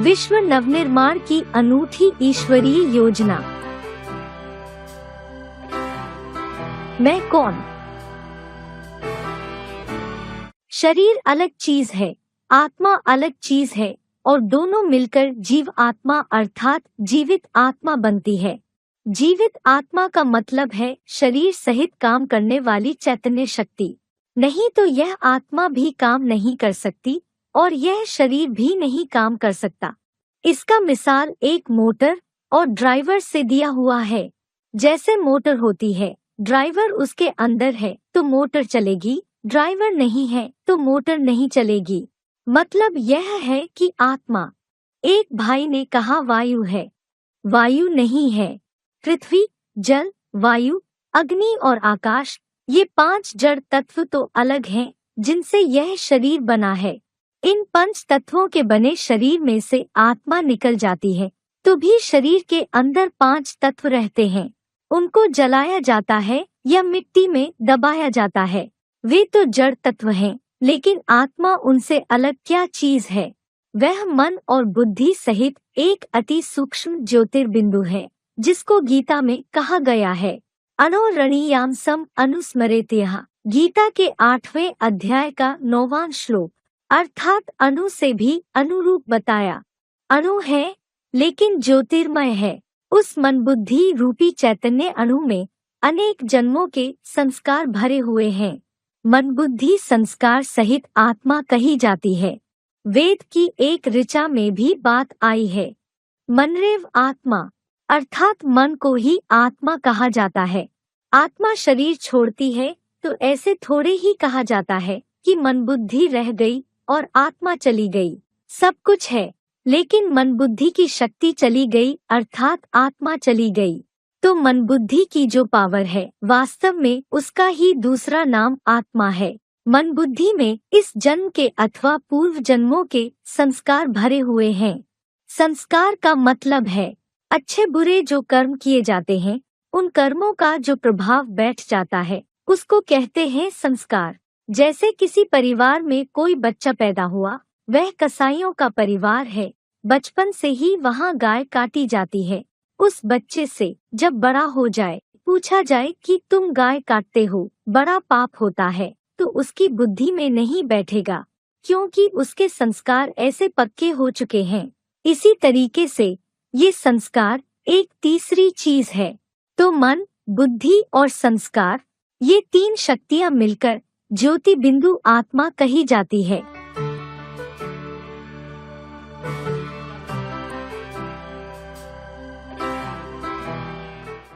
विश्व नवनिर्माण की अनूठी ईश्वरीय योजना। मैं कौन? शरीर अलग चीज है, आत्मा अलग चीज है और दोनों मिलकर जीव आत्मा अर्थात जीवित आत्मा बनती है। जीवित आत्मा का मतलब है शरीर सहित काम करने वाली चैतन्य शक्ति। नहीं तो यह आत्मा भी काम नहीं कर सकती और यह शरीर भी नहीं काम कर सकता। इसका मिसाल एक मोटर और ड्राइवर से दिया हुआ है। जैसे मोटर होती है, ड्राइवर उसके अंदर है तो मोटर चलेगी, ड्राइवर नहीं है तो मोटर नहीं चलेगी। मतलब यह है कि आत्मा। एक भाई ने कहा वायु है। वायु नहीं है। पृथ्वी, जल, वायु, अग्नि और आकाश, ये 5 जड़ तत्व तो अलग हैं जिनसे यह शरीर बना है। इन 5 तत्वों के बने शरीर में से आत्मा निकल जाती है तो भी शरीर के अंदर 5 तत्व रहते हैं। उनको जलाया जाता है या मिट्टी में दबाया जाता है। वे तो जड़ तत्व हैं, लेकिन आत्मा उनसे अलग क्या चीज है? वह मन और बुद्धि सहित एक अति सूक्ष्म ज्योतिर्बिंदु है, जिसको गीता में कहा गया है अणोरणीयांसम अनुस्मरेत्यः। गीता के 8वें अध्याय का 9वां श्लोक। अर्थात अणु से भी अनुरूप बताया। अणु है लेकिन ज्योतिर्मय है। उस मन बुद्धि रूपी चैतन्य अणु में अनेक जन्मों के संस्कार भरे हुए हैं। मन बुद्धि संस्कार सहित आत्मा कही जाती है। वेद की एक ऋचा में भी बात आई है। मनरेव आत्मा, अर्थात मन को ही आत्मा कहा जाता है। आत्मा शरीर छोड़ती है तो ऐसे थोड़े ही कहा जाता है कि मन बुद्धि रह गई और आत्मा चली गई। सब कुछ है लेकिन मन बुद्धि की शक्ति चली गई अर्थात आत्मा चली गई। तो मन बुद्धि की जो पावर है वास्तव में उसका ही दूसरा नाम आत्मा है। मन बुद्धि में इस जन्म के अथवा पूर्व जन्मों के संस्कार भरे हुए हैं। संस्कार का मतलब है अच्छे बुरे जो कर्म किए जाते हैं, उन कर्मों का जो प्रभाव बैठ जाता है उसको कहते हैं संस्कार। जैसे किसी परिवार में कोई बच्चा पैदा हुआ, वह कसाईयों का परिवार है। बचपन से ही वहाँ गाय काटी जाती है। उस बच्चे से जब बड़ा हो जाए, पूछा जाए कि तुम गाय काटते हो, बड़ा पाप होता है, तो उसकी बुद्धि में नहीं बैठेगा, क्योंकि उसके संस्कार ऐसे पक्के हो चुके हैं। इसी तरीके से ये संस्कार एक तीसरी चीज है। तो मन, बुद्धि और संस्कार, ये 3 शक्तियाँ मिलकर ज्योति बिंदु आत्मा कही जाती है।